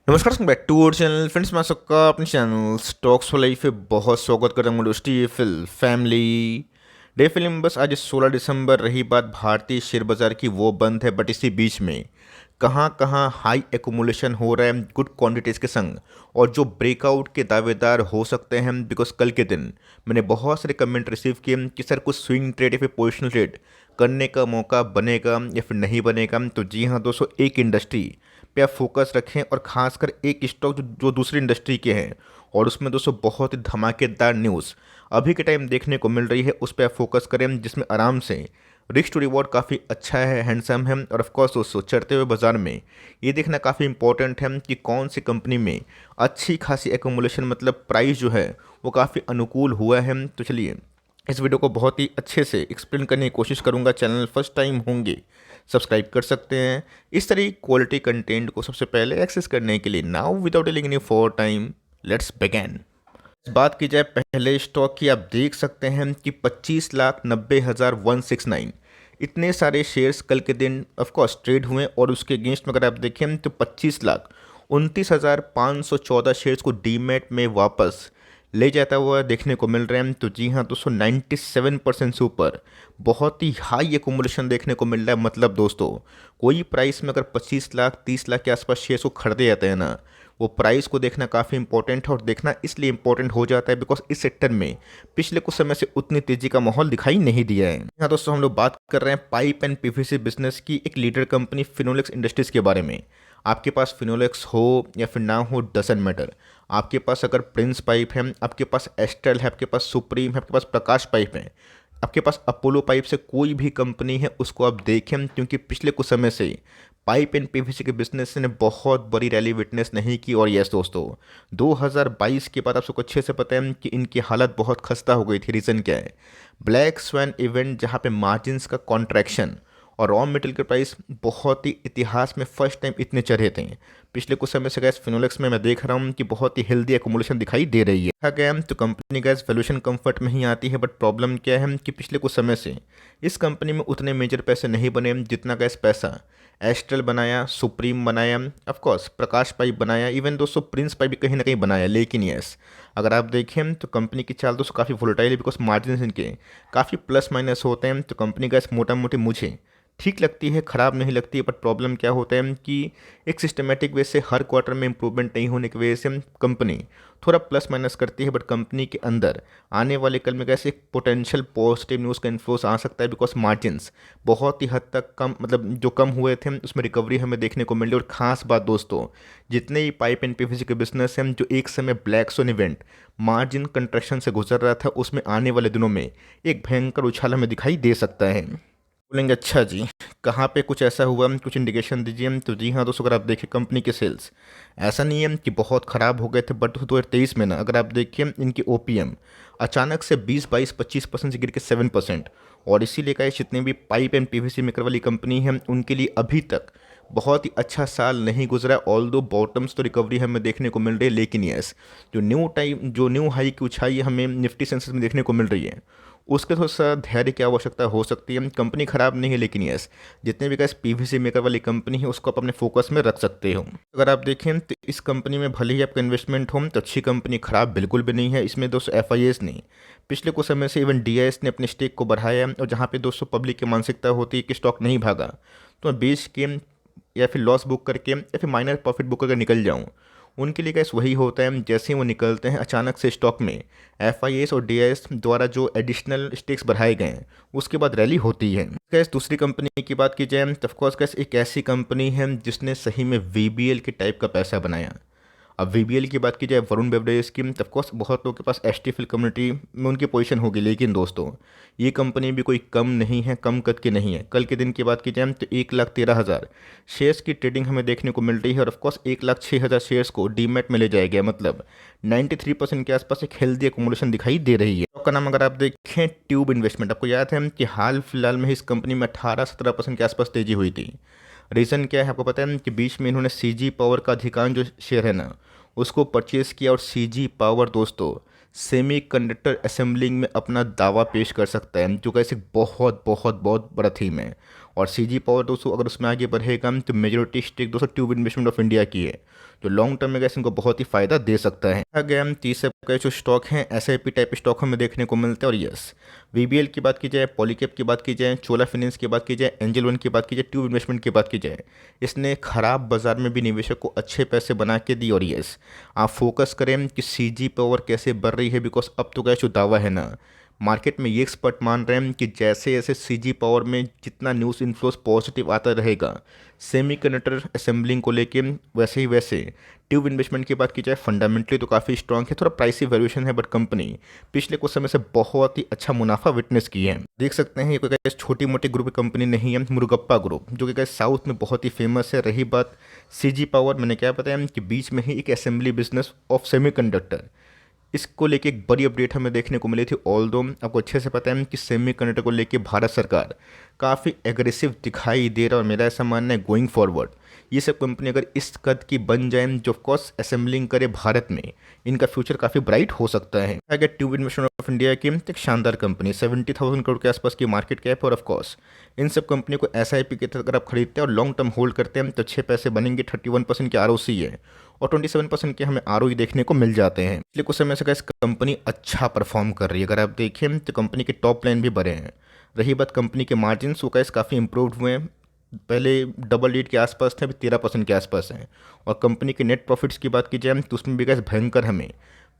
नमस्कार back to our channel friends. मैं सबका अपने चैनल स्टॉक्स फॉर लाइफ पे बहुत स्वागत करता हूँ। दोस्ती फिल फैमिली डे फिल्म बस आज 16 दिसंबर रही बात भारतीय शेयर बाजार की वो बंद है, बट इसी बीच में कहाँ कहाँ हाई एकुमुलेशन हो रहा है गुड क्वांटिटीज़ के संग, और जो ब्रेकआउट के दावेदार हो सकते हैं। बिकॉज कल के दिन मैंने बहुत सारे कमेंट रिसीव किए कि सर कुछ स्विंग ट्रेड या फिर पोजिशनल ट्रेड करने का मौका बनेगा या फिर नहीं बनेगा। तो जी हाँ दोस्तों, एक इंडस्ट्री पे आप फोकस रखें और खासकर एक स्टॉक जो दूसरी इंडस्ट्री के हैं, और उसमें दोस्तों बहुत ही धमाकेदार न्यूज़ अभी के टाइम देखने को मिल रही है, उस पर आप फोकस करें जिसमें आराम से रिस्क टू रिवॉर्ड काफ़ी अच्छा है, हैंडसम है। और ऑफकोर्स दोस्तों, चढ़ते हुए बाजार में ये देखना काफ़ी इंपॉर्टेंट है कि कौन सी कंपनी में अच्छी खासी एकोमुलेशन मतलब प्राइस जो है वो काफ़ी अनुकूल हुआ है। तो चलिए इस वीडियो को बहुत ही अच्छे से एक्सप्लेन करने की कोशिश करूंगा। चैनल फर्स्ट टाइम होंगे सब्सक्राइब कर सकते हैं इस तरह क्वालिटी कंटेंट को सबसे पहले एक्सेस करने के लिए। Now without delaying any for time, let's begin. बात की जाए पहले स्टॉक की, आप देख सकते हैं कि 25,90,169 इतने सारे शेयर्स कल के दिन ऑफकोर्स ट्रेड हुए, और उसके अगेंस्ट में अगर आप देखें तो 25,29,514 शेयर्स को डीमैट में वापस ले जाता हुआ देखने को मिल रहे हैं। तो जी हाँ दोस्तों, 97% से ऊपर बहुत ही हाई एकुमुलेशन देखने को मिल रहा है। मतलब दोस्तों, कोई प्राइस में अगर 25 लाख 30 लाख के आसपास शेयर्स को खरीदे जाते हैं ना, वो प्राइस को देखना काफ़ी इंपॉर्टेंट है। और देखना इसलिए इंपॉर्टेंट हो जाता है बिकॉज इस सेक्टर में पिछले कुछ समय से उतनी तेजी का माहौल दिखाई नहीं दिया है। यहाँ दोस्तों हम लोग बात कर रहे हैं पाइप एंड पीवीसी बिजनेस की एक लीडर कंपनी फिनोलेक्स इंडस्ट्रीज के बारे में। आपके पास फिनोलेक्स हो या फिर ना हो, डजंट मैटर। आपके पास अगर प्रिंस पाइप है, आपके पास एस्ट्रल है, आपके पास सुप्रीम है, आपके पास प्रकाश पाइप है, आपके पास अपोलो पाइप से कोई भी कंपनी है उसको आप देखें, क्योंकि पिछले कुछ समय से पाइप एंड पीवीसी के बिजनेस ने बहुत बड़ी रैली विटनेस नहीं की। और यस दोस्तों, 2022 के बाद आप सबको अच्छे से पता है कि इनकी हालत बहुत खस्ता हो गई थी। रीज़न क्या है? ब्लैक स्वैन इवेंट, जहाँ पे मार्जिन्स का कॉन्ट्रैक्शन और रॉ मटेरियल के प्राइस बहुत ही इतिहास में फर्स्ट टाइम इतने चढ़े थे। पिछले कुछ समय से गैस फिनोलेक्स में मैं देख रहा हूँ कि बहुत ही हेल्दी एकोमोडेशन दिखाई दे रही है। देखा गया तो कंपनी गैस वैल्यूएशन कंफर्ट में ही आती है, बट प्रॉब्लम क्या है कि पिछले कुछ समय से इस कंपनी में उतने मेजर पैसे नहीं बने जितना गैस पैसा एस्ट्रल बनाया, सुप्रीम बनाया, ऑफकोर्स प्रकाश पाइप बनाया, इवन दोस्तों प्रिंस पाइप भी कहीं ना कहीं बनाया। लेकिन यस, अगर आप देखें तो कंपनी की चाल दोस्तों काफ़ी वोलेटाइल है, बिकॉज मार्जिन इनके काफ़ी प्लस माइनस होते हैं। तो कंपनी गैस मोटा मोटी मुझे ठीक लगती है, ख़राब नहीं लगती है। बट प्रॉब्लम क्या होता है कि एक सिस्टमेटिक वे से हर क्वार्टर में इंप्रूवमेंट नहीं होने की वजह से कंपनी थोड़ा प्लस माइनस करती है। बट कंपनी के अंदर आने वाले कल में कैसे एक पोटेंशियल पॉजिटिव न्यूज़ का इन्फ्लुएंस आ सकता है, बिकॉज मार्जिन्स बहुत ही हद तक कम, मतलब जो कम हुए थे उसमें रिकवरी हमें देखने को मिली। और ख़ास बात दोस्तों, जितने ही पाइप एंड पीवीसी के बिजनेस हैं जो एक समय ब्लैक सोन इवेंट मार्जिन कंट्रैक्शन से गुजर रहा था, उसमें आने वाले दिनों में एक भयंकर उछाल हमें दिखाई दे सकता है। बोलेंगे अच्छा जी, कहाँ पे कुछ ऐसा हुआ, कुछ इंडिकेशन दीजिए। तो जी हाँ दोस्तों, अगर आप देखिए कंपनी के सेल्स ऐसा नहीं है कि बहुत ख़राब हो गए थे, बट 2023 में ना अगर आप देखिए इनकी ओपीएम अचानक से 20-22-25% से गिर के 7%। और इसीलिए का जितने भी पाइप एंड पीवीसी मेकर वाली कंपनी है उनके लिए अभी तक बहुत ही अच्छा साल नहीं गुजरा। ऑल दो बॉटम्स तो रिकवरी हमें देखने को मिल रही है, लेकिन यस, जो न्यू हाई की ऊंचाई हमें निफ्टी सेंसेस में देखने को मिल रही है, उसके थोड़ा सा धैर्य की आवश्यकता हो सकती है। कंपनी खराब नहीं है, लेकिन यस, जितने भी गैस पीवीसी मेकर वाली कंपनी है उसको आप अपने फोकस में रख सकते हो। अगर आप देखें तो इस कंपनी में भले ही आपका इन्वेस्टमेंट हो तो अच्छी कंपनी, खराब बिल्कुल भी नहीं है। इसमें दोस्तों एफआईएस ने पिछले कुछ समय से, इवन डीआईएस ने अपने स्टेक को बढ़ाया, और जहाँ पे दोस्तों पब्लिक की मानसिकता होती है कि स्टॉक नहीं भागा तो मैं बेच के या फिर लॉस बुक करके या फिर माइनर प्रॉफिट बुक करके निकल जाऊँ, उनके लिए गैस वही होता है। जैसे ही वो निकलते हैं अचानक से स्टॉक में एफआईएस और डीआईएस द्वारा जो एडिशनल स्टेक्स बढ़ाए गए हैं उसके बाद रैली होती है। गैस दूसरी कंपनी की बात की जाए तो ऑफकोर्स गैस एक ऐसी कंपनी है जिसने सही में वीबीएल के टाइप का पैसा बनाया। अब वीबीएल की बात की जाए, वरुण बेवरेज की, तो ऑफकोर्स बहुत लोगों के पास एसटीएफएल कम्युनिटी में उनकी पोजीशन होगी। लेकिन दोस्तों, ये कंपनी भी कोई कम नहीं है, कम कद की नहीं है। कल के दिन की बात की जाए तो 1,13,000 शेयर्स की ट्रेडिंग हमें देखने को मिल रही है, और ऑफकोर्स 1,06,000 शेयर्स को डीमैट में ले जाया गया। मतलब 93% के आसपास एक हेल्दी एकोमोडेशन दिखाई दे रही है। का नाम अगर आप देखें ट्यूब इन्वेस्टमेंट, आपको याद है कि हाल फिलहाल में इस कंपनी में 18-17% के आसपास तेजी हुई थी। रीज़न क्या है आपको पता है कि बीच में इन्होंने सीजी पावर का अधिकांश जो शेयर है ना उसको परचेज़ किया। और सीजी पावर दोस्तों सेमी कंडक्टर असेंबलिंग में अपना दावा पेश कर सकता है, जो कैसे बहुत बहुत बहुत बड़ा थीम है। और सीजी पावर दोस्तों अगर उसमें आगे बढ़ेगा तो मेजोरिटी स्टेक दोस्तों ट्यूब इन्वेस्टमेंट ऑफ इंडिया की है। जो लॉन्ग टर्म में गैस इनको बहुत ही फायदा दे सकता है। आगे हम तीसरे का जो स्टॉक हैं एसआईपी टाइप स्टॉक हमें देखने को मिलते हैं। और यस, वीबीएल की बात की जाए, पॉलीकैब की बात की जाए, चोला फाइनेंस की बात की जाए, एंजल वन की बात की जाए, ट्यूब इन्वेस्टमेंट की बात की जाए, इसने खराब बाजार में भी निवेशक को अच्छे पैसे बना के दी। और यस, आप फोकस करें कि सीजी पावर कैसे बढ़ रही है, बिकॉज अब तो क्या जो दावा है ना, मार्केट में ये एक्सपर्ट मान रहे हैं कि जैसे जैसे सीजी पावर में जितना न्यूज़ इन्फ्लोस पॉजिटिव आता रहेगा सेमीकंडक्टर असेंबलिंग को लेके, वैसे ही वैसे ट्यूब इन्वेस्टमेंट की बात की जाए फंडामेंटली तो काफ़ी स्ट्रांग है, थोड़ा प्राइसी वैल्यूएशन है, बट कंपनी पिछले कुछ समय से बहुत ही अच्छा मुनाफा विटनेस की है। देख सकते हैं ये कोई छोटी मोटी ग्रुप की कंपनी नहीं है, मुरुगप्पा ग्रुप जो कि साउथ में बहुत ही फेमस है। रही बात सीजी पावर, मैंने क्या बताया कि बीच में ही एक असेंबली बिजनेस ऑफ सेमीकंडक्टर, इसको लेके एक बड़ी अपडेट हमें देखने को मिली थी। ऑल्दो आपको अच्छे से पता है कि सेमीकंडक्टर को लेके भारत सरकार काफ़ी एग्रेसिव दिखाई दे रहा है, और मेरा ऐसा मानना है गोइंग फॉरवर्ड ये सब कंपनी अगर इस कद की बन जाए जो ऑफकोर्स असेंबलिंग करे भारत में, इनका फ्यूचर काफ़ी ब्राइट हो सकता है। अगर ट्यूब इन्वेस्टमेंट ऑफ इंडिया की एक शानदार कंपनी 70,000 करोड़ के आसपास की मार्केट कैप, और ऑफकोर्स इन सब कंपनी को एसआईपी के तहत अगर आप खरीदते हैं और लॉन्ग टर्म होल्ड करते हैं तो अच्छे पैसे बनेंगे। 31% की आरओसी है और 27% के हमें आरओई देखने को मिल जाते हैं। इसलिए कुछ समय से कंपनी अच्छा परफॉर्म कर रही है। अगर आप देखें तो कंपनी के टॉप लाइन भी बढ़े हैं। रही बात कंपनी के मार्जिन, वो कैसे काफ़ी इंप्रूव हुए हैं, पहले डबल डिजिट के आसपास थे, अभी 13% के आसपास हैं। और कंपनी के नेट प्रॉफिट्स की बात की जाए तो उसमें भी कैसे भयंकर हमें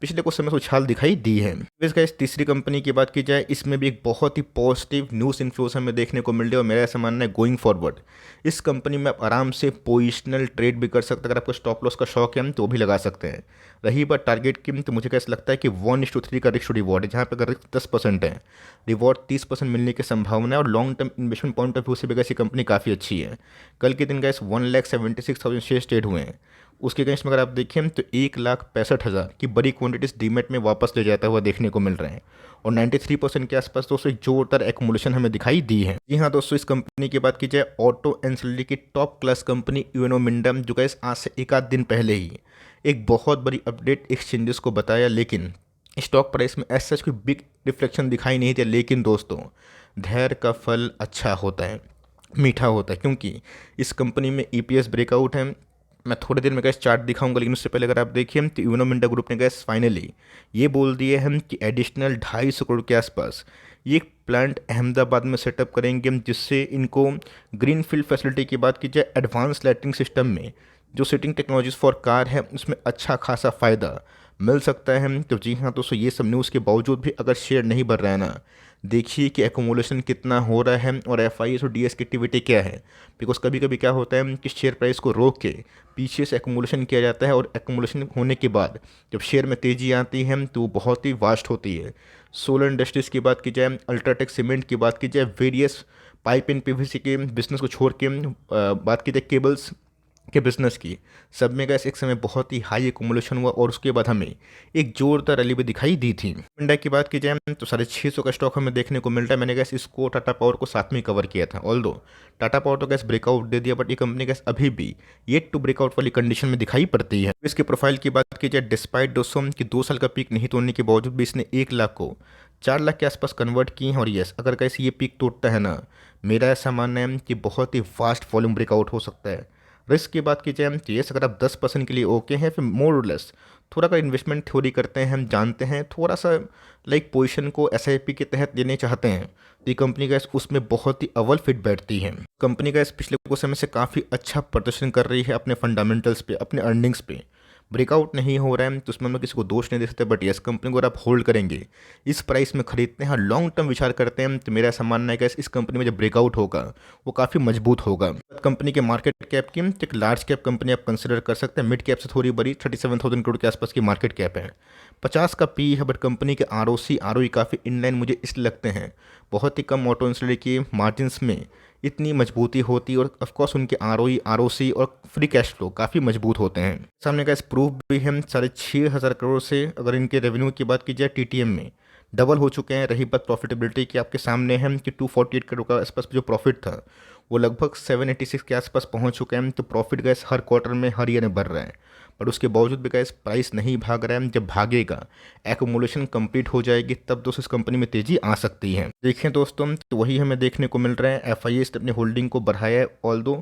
पिछले कुछ समय से उछाल दिखाई दी है। इस तीसरी कंपनी की बात की जाए, इसमें भी एक बहुत ही पॉजिटिव न्यूज़ इन्फ्लोस हमें देखने को मिल रही है, और मेरा ऐसा मानना है गोइंग फॉरवर्ड इस कंपनी में आप आराम से पोजिशनल ट्रेड भी कर सकते हैं। अगर आपको स्टॉप लॉस का शौक है तो वो भी लगा सकते हैं। रही बात टारगेट की, तो मुझे कैसा लगता है कि 1:3 का रिस्क टू रिवॉर्ड है, जहाँ पर अगर रिस्क 10% है, रिवॉर्ड 30% मिलने की संभावना है। और long term investment point of view से भी ऐसी कंपनी काफ़ी अच्छी है। कल के दिन गैस 1,76,000 शेयर ट्रेड हुए हैं। उसके अगेंस्ट में अगर आप देखें तो 1,65,000 की बड़ी क्वांटिटीज डीमेट में वापस ले जाता हुआ देखने को मिल रहे हैं। और 93% के आसपास दोस्तों एक जोरदार एक्मुलेशन हमें दिखाई दी है। जी हाँ दोस्तों, इस कंपनी की बात की जाए, ऑटो एंसिलरी की टॉप क्लास कंपनी यूएनओ मिंडम, जो गैस आज से एक आध दिन पहले ही एक बहुत बड़ी अपडेट एक्सचेंजेस को बताया, लेकिन स्टॉक प्राइस में ऐसा कोई बिग रिफ्लेक्शन दिखाई नहीं दिया। लेकिन दोस्तों, धैर्य का फल अच्छा होता है, मीठा होता है, क्योंकि इस कंपनी में ईपीएस ब्रेकआउट है। मैं थोड़ी देर में गैस चार्ट दिखाऊंगा, लेकिन उससे पहले अगर आप देखिए तो यूनो मिंडा ग्रुप ने गैस फाइनली ये बोल दिए हम कि एडिशनल 250 करोड़ के आसपास ये एक प्लांट अहमदाबाद में सेटअप करेंगे, जिससे इनको ग्रीन फील्ड फैसिलिटी की बात की जाए, एडवांस लाइटिंग सिस्टम में जो सीटिंग टेक्नोलॉजीज फॉर कार है उसमें अच्छा खासा फ़ायदा मिल सकता है। तो जी हाँ दोस्तों, ये सब न्यूज़ के बावजूद भी अगर शेयर नहीं बढ़ रहा है ना, देखिए कि एकोमोलेशन कितना हो रहा है और एफआईएस और डीएस की एक्टिविटी क्या है। बिकॉज कभी कभी क्या होता है कि शेयर प्राइस को रोक के पीछे से एकोमोलेशन किया जाता है, और एकोमोलेशन होने के बाद जब शेयर में तेज़ी आती है तो वो बहुत ही वास्ट होती है। सोलर इंडस्ट्रीज़ की बात की जाए, अल्ट्राटेक सीमेंट की बात की जाए, वेरियस पाइप एंड पीवीसी के बिजनेस को छोड़ के बात की जाए केबल्स के बिजनेस की, सब में गैस एक समय बहुत ही हाई एकोमोलेशन हुआ, और उसके बाद हमें एक जोरदार रैली भी दिखाई दी थी। इंडिया की बात की जाए तो 650 का स्टॉक हमें देखने को मिल रहा है। मैंने गैस इसको टाटा पावर को साथ में कवर किया था। ऑल्दो टाटा पावर तो गैस ब्रेकआउट दे दिया, बट ये कंपनी गैस अभी भी येट टू ब्रेकआउट वाली कंडीशन में दिखाई पड़ती है। इसके प्रोफाइल की बात की जाए, डिस्पाइट दोस्तों की 2 साल का पीक नहीं तोड़ने के बावजूद भी इसने 1 लाख को 4 लाख के आसपास कन्वर्ट की है। और यस, अगर कैसे ये पीक तोड़ता है ना, मेरा ऐसा मानना है कि बहुत ही फास्ट वॉल्यूम ब्रेकआउट हो सकता है। रिस्क की बात की जाए तो यस, अगर आप 10% के लिए ओके हैं, फिर मोर और लेस थोड़ा अगर इन्वेस्टमेंट थ्योरी करते हैं, हम जानते हैं थोड़ा सा लाइक पोजीशन को एसआईपी के तहत लेने चाहते हैं, तो ये कंपनी का उसमें बहुत ही अव्वल फिट बैठती है। कंपनी का पिछले कुछ समय से काफ़ी अच्छा प्रदर्शन कर रही है अपने फंडामेंटल्स पे, अपने अर्निंग्स पे। ब्रेकआउट नहीं हो रहा है तो उसमें हम किसी को दोष नहीं दे सकते, बट यस, कंपनी को अगर आप होल्ड करेंगे, इस प्राइस में खरीदते हैं, लॉन्ग टर्म विचार करते हैं, तो मेरा ऐसा मानना है कि इस कंपनी में जब ब्रेकआउट होगा वो काफ़ी मजबूत होगा। कंपनी के मार्केट कैप की एक लार्ज कैप कंपनी आप कंसिडर कर सकते हैं, मिड कैप से थोड़ी बड़ी 37,000 करोड़ के आसपास की मार्केट कैप है, 50 का पी है, बट कंपनी के आरओसी आरओई काफ़ी इनलाइन मुझे इसलिए लगते हैं। बहुत ही कम ऑटो इंडस्ट्री के मार्जिन्स में इतनी मजबूती होती है, और ऑफकोर्स उनके आरओई आरओसी और फ्री कैश फ्लो काफ़ी मजबूत होते हैं। सामने का इस प्रूफ भी हम 6,500 करोड़ से अगर इनके रेवेन्यू की बात की जाए टीटीएम में डबल हो चुके हैं। रही बात प्रॉफिटेबिलिटी की, आपके सामने है कि 248 करोड़ का आसपास जो प्रॉफिट था वो लगभग 786 के आसपास पहुंच चुके हैं। तो प्रॉफिट गैस हर क्वार्टर में हर ईयर में बढ़ रहा है, पर उसके बावजूद भी गैस प्राइस नहीं भाग रहा है। जब भागेगा, एकोमोलेशन कंप्लीट हो जाएगी, तब दोस्तों इस कंपनी में तेजी आ सकती है। देखें दोस्तों, तो वही हमें देखने को मिल रहा है। एफआईएस ने अपनी होल्डिंग को बढ़ाया है, ऑल्दो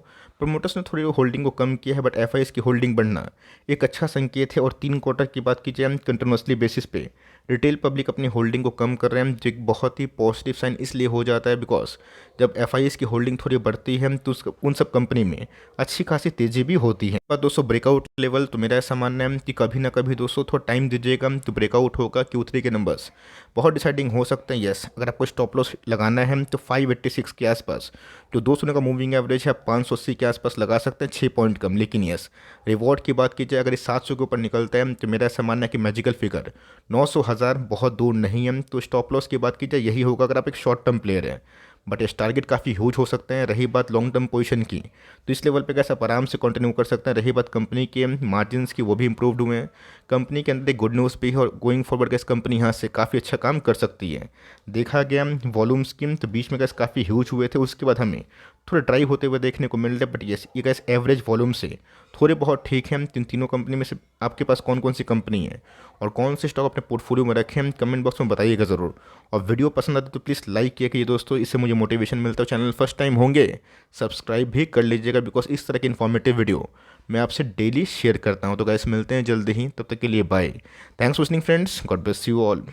प्रमोटर्स ने थोड़ी होल्डिंग को कम किया है, बट एफ की होल्डिंग बढ़ना एक अच्छा संकेत है। और 3 क्वार्टर की बात की जाए कंटिन्यूसली बेसिस पे रिटेल पब्लिक अपनी होल्डिंग को कम कर रहे हैं, जो एक बहुत ही पॉजिटिव साइन इसलिए हो जाता है बिकॉज जब एफ की होल्डिंग थोड़ी बढ़ती है तो उन सब कंपनी में अच्छी खासी तेज़ी भी होती है। पर दोस्तों ब्रेकआउट लेवल तो मेरा ऐसा मानना है कि कभी ना कभी दोस्तों थोड़ा टाइम दीजिएगा तो ब्रेकआउट होगा। Q3 के नंबर्स बहुत डिसाइडिंग हो सकते हैं। यस, अगर आपको स्टॉप लॉस लगाना है तो 586 के आसपास जो 200 का मूविंग एवरेज है 580 के आसपास लगा सकते हैं, 6 पॉइंट कम। लेकिन यस, रिवॉर्ड की बात की जाए अगर ये 700 के ऊपर निकलता है तो मेरा ऐसा मानना है कि मैजिकल फिगर 900,000 बहुत दूर नहीं है। तो स्टॉप लॉस की बात की जाए यही होगा अगर आप एक शॉर्ट टर्म प्लेयर हैं, बट इस टारगेट काफ़ी ह्यूज हो सकते हैं। रही बात लॉन्ग टर्म पोजीशन की तो इस लेवल पे कैसे आप आराम से कंटिन्यू कर सकते हैं। रही बात कंपनी के मार्जिन्स की, वो भी इंप्रूव्ड हुए हैं। कंपनी के अंदर एक गुड न्यूज़ भी है और गोइंग फॉरवर्ड कैसे कंपनी यहाँ से काफ़ी अच्छा काम कर सकती है। देखा गया वॉल्यूम स्कीम तो बीच में कैसे काफ़ी ह्यूज हुए थे, उसके बाद हमें थोड़े ड्राई होते हुए देखने को मिल रहे हैं। बट यस, ये कैसे एवरेज वॉल्यूम से थोड़े बहुत ठीक है। तीनों कंपनी में से आपके पास कौन कौन सी कंपनी है और कौन से स्टॉक अपने पोर्टफोलियो में रखें, कमेंट बॉक्स में बताइएगा ज़रूर। और वीडियो पसंद आती तो प्लीज़ लाइक किया कि दोस्तों, इससे मुझे मोटिवेशन मिलता है। चैनल फर्स्ट टाइम होंगे सब्सक्राइब भी कर लीजिएगा बिकॉज इस तरह की इन्फॉर्मेटिव वीडियो मैं आपसे डेली शेयर करता हूँ। तो गाइस मिलते हैं जल्दी ही, तब तक के लिए bye. Thanks for listening friends, God bless you all.